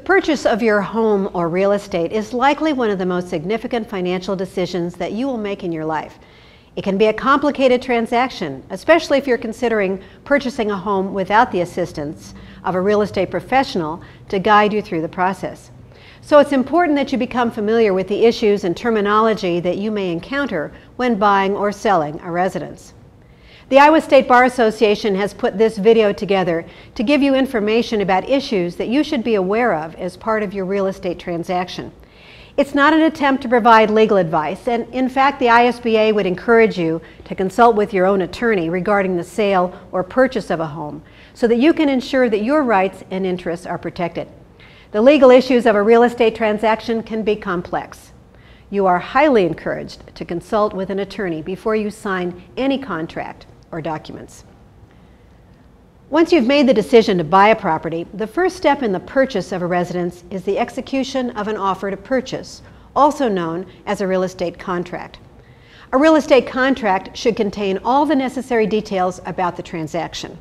purchase of your home or real estate is likely one of the most significant financial decisions that you will make in your life. It can be a complicated transaction, especially if you're considering purchasing a home without the assistance of a real estate professional to guide you through the process. So it's important that you become familiar with the issues and terminology that you may encounter when buying or selling a residence. The Iowa State Bar Association has put this video together to give you information about issues that you should be aware of as part of your real estate transaction. It's not an attempt to provide legal advice, and in fact the ISBA would encourage you to consult with your own attorney regarding the sale or purchase of a home so that you can ensure that your rights and interests are protected. The legal issues of a real estate transaction can be complex. You are highly encouraged to consult with an attorney before you sign any contract or documents. Once you've made the decision to buy a property, the first step in the purchase of a residence is the execution of an offer to purchase, also known as a real estate contract. A real estate contract should contain all the necessary details about the transaction.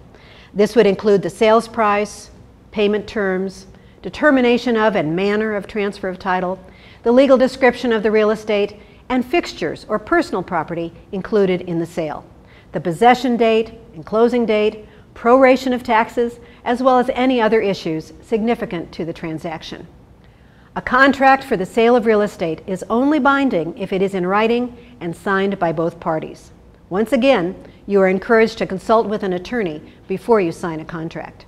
This would include the sales price, payment terms, determination of and manner of transfer of title, the legal description of the real estate, and fixtures or personal property included in the sale, the possession date and closing date, proration of taxes, as well as any other issues significant to the transaction. A contract for the sale of real estate is only binding if it is in writing and signed by both parties. Once again, you are encouraged to consult with an attorney before you sign a contract.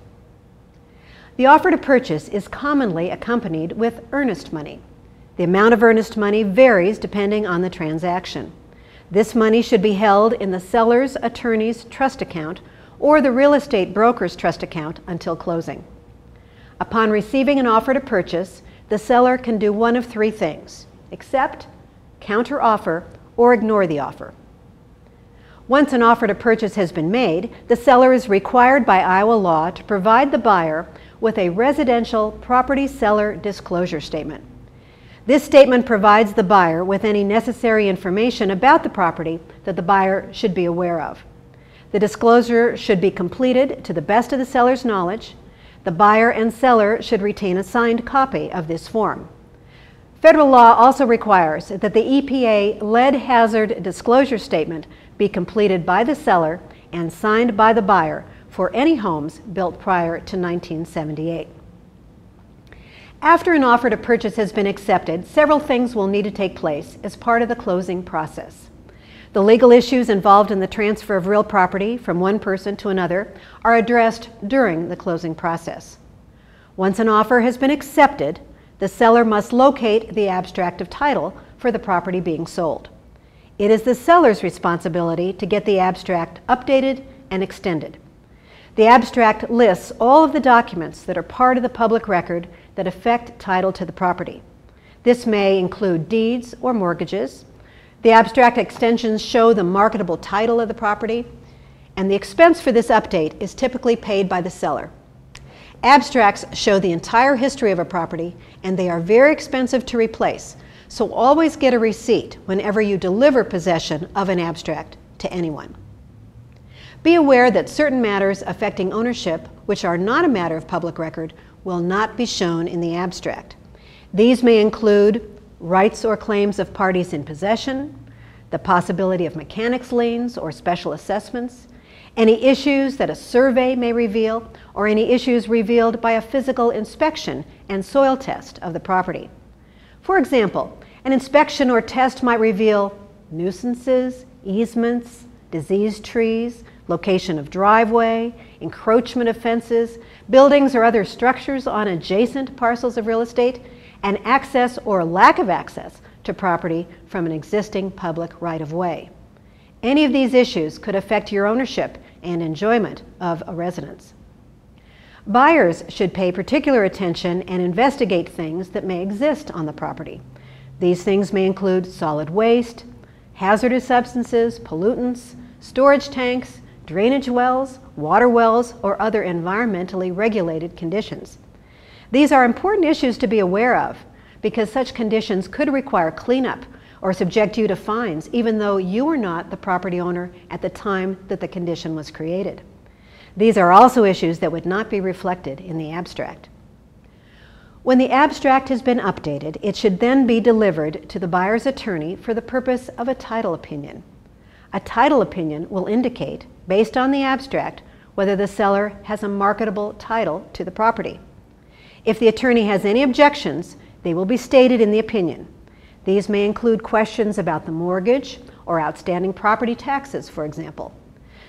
The offer to purchase is commonly accompanied with earnest money. The amount of earnest money varies depending on the transaction. This money should be held in the seller's attorney's trust account or the real estate broker's trust account until closing. Upon receiving an offer to purchase, the seller can do one of three things: accept, counter offer, or ignore the offer. Once an offer to purchase has been made, the seller is required by Iowa law to provide the buyer with a residential property seller disclosure statement. This statement provides the buyer with any necessary information about the property that the buyer should be aware of. The disclosure should be completed to the best of the seller's knowledge. The buyer and seller should retain a signed copy of this form. Federal law also requires that the EPA lead hazard disclosure statement be completed by the seller and signed by the buyer for any homes built prior to 1978. After an offer to purchase has been accepted, several things will need to take place as part of the closing process. The legal issues involved in the transfer of real property from one person to another are addressed during the closing process. Once an offer has been accepted, the seller must locate the abstract of title for the property being sold. It is the seller's responsibility to get the abstract updated and extended. The abstract lists all of the documents that are part of the public record that affect title to the property. This may include deeds or mortgages. The abstract extensions show the marketable title of the property, and the expense for this update is typically paid by the seller. Abstracts show the entire history of a property, and they are very expensive to replace, so always get a receipt whenever you deliver possession of an abstract to anyone. Be aware that certain matters affecting ownership, which are not a matter of public record, will not be shown in the abstract. These may include rights or claims of parties in possession, the possibility of mechanics liens or special assessments, any issues that a survey may reveal, or any issues revealed by a physical inspection and soil test of the property. For example, an inspection or test might reveal nuisances, easements, diseased trees, location of driveway, encroachment of fences, buildings or other structures on adjacent parcels of real estate, and access or lack of access to property from an existing public right-of-way. Any of these issues could affect your ownership and enjoyment of a residence. Buyers should pay particular attention and investigate things that may exist on the property. These things may include solid waste, hazardous substances, pollutants, storage tanks, drainage wells, water wells, or other environmentally regulated conditions. These are important issues to be aware of because such conditions could require cleanup or subject you to fines even though you were not the property owner at the time that the condition was created. These are also issues that would not be reflected in the abstract. When the abstract has been updated, it should then be delivered to the buyer's attorney for the purpose of a title opinion. A title opinion will indicate, based on the abstract, whether the seller has a marketable title to the property. If the attorney has any objections, they will be stated in the opinion. These may include questions about the mortgage or outstanding property taxes, for example.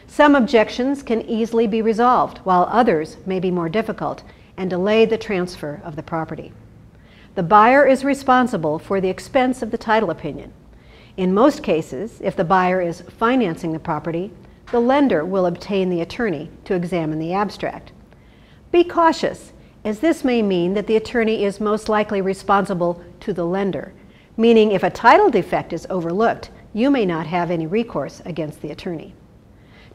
Some objections can easily be resolved, while others may be more difficult and delay the transfer of the property. The buyer is responsible for the expense of the title opinion. In most cases, if the buyer is financing the property, the lender will obtain the attorney to examine the abstract. Be cautious, as this may mean that the attorney is most likely responsible to the lender, meaning if a title defect is overlooked, you may not have any recourse against the attorney.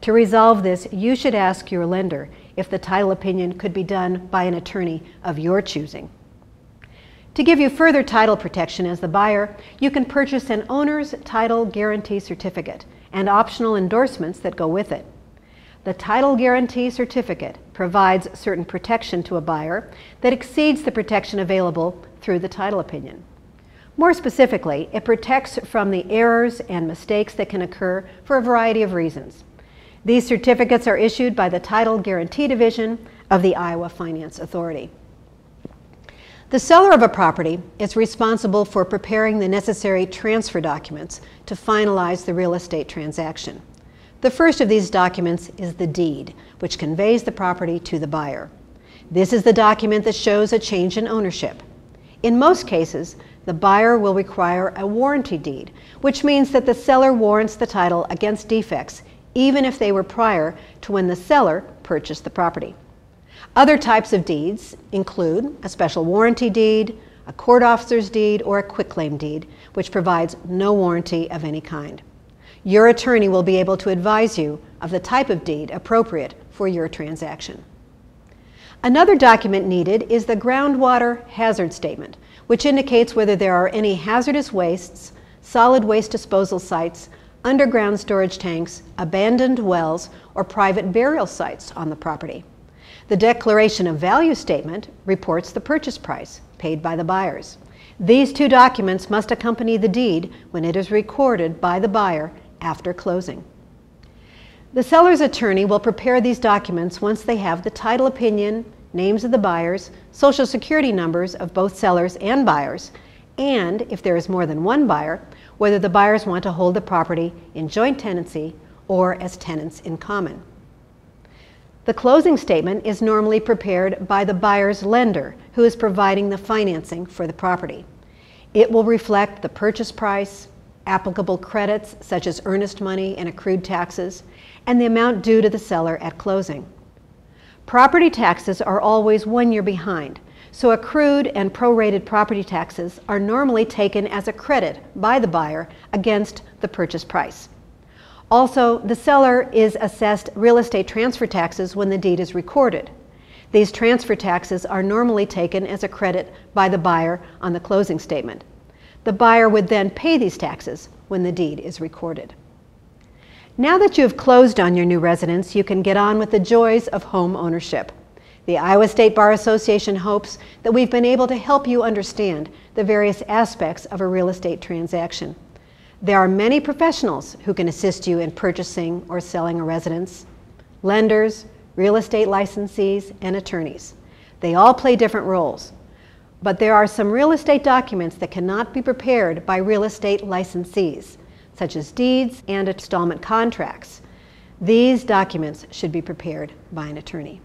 To resolve this, you should ask your lender if the title opinion could be done by an attorney of your choosing. To give you further title protection as the buyer, you can purchase an owner's title guarantee certificate and optional endorsements that go with it. The title guarantee certificate provides certain protection to a buyer that exceeds the protection available through the title opinion. More specifically, it protects from the errors and mistakes that can occur for a variety of reasons. These certificates are issued by the Title Guarantee Division of the Iowa Finance Authority. The seller of a property is responsible for preparing the necessary transfer documents to finalize the real estate transaction. The first of these documents is the deed, which conveys the property to the buyer. This is the document that shows a change in ownership. In most cases, the buyer will require a warranty deed, which means that the seller warrants the title against defects, even if they were prior to when the seller purchased the property. Other types of deeds include a special warranty deed, a court officer's deed, or a quitclaim deed, which provides no warranty of any kind. Your attorney will be able to advise you of the type of deed appropriate for your transaction. Another document needed is the groundwater hazard statement, which indicates whether there are any hazardous wastes, solid waste disposal sites, underground storage tanks, abandoned wells, or private burial sites on the property. The declaration of value statement reports the purchase price paid by the buyers. These two documents must accompany the deed when it is recorded by the buyer after closing. The seller's attorney will prepare these documents once they have the title opinion, names of the buyers, social security numbers of both sellers and buyers, and, if there is more than one buyer, whether the buyers want to hold the property in joint tenancy or as tenants in common. The closing statement is normally prepared by the buyer's lender, who is providing the financing for the property. It will reflect the purchase price, applicable credits such as earnest money and accrued taxes, and the amount due to the seller at closing. Property taxes are always 1 year behind, so accrued and prorated property taxes are normally taken as a credit by the buyer against the purchase price. Also, the seller is assessed real estate transfer taxes when the deed is recorded. These transfer taxes are normally taken as a credit by the buyer on the closing statement. The buyer would then pay these taxes when the deed is recorded. Now that you have closed on your new residence, you can get on with the joys of home ownership. The Iowa State Bar Association hopes that we've been able to help you understand the various aspects of a real estate transaction. There are many professionals who can assist you in purchasing or selling a residence: lenders, real estate licensees, and attorneys. They all play different roles. But there are some real estate documents that cannot be prepared by real estate licensees, such as deeds and installment contracts. These documents should be prepared by an attorney.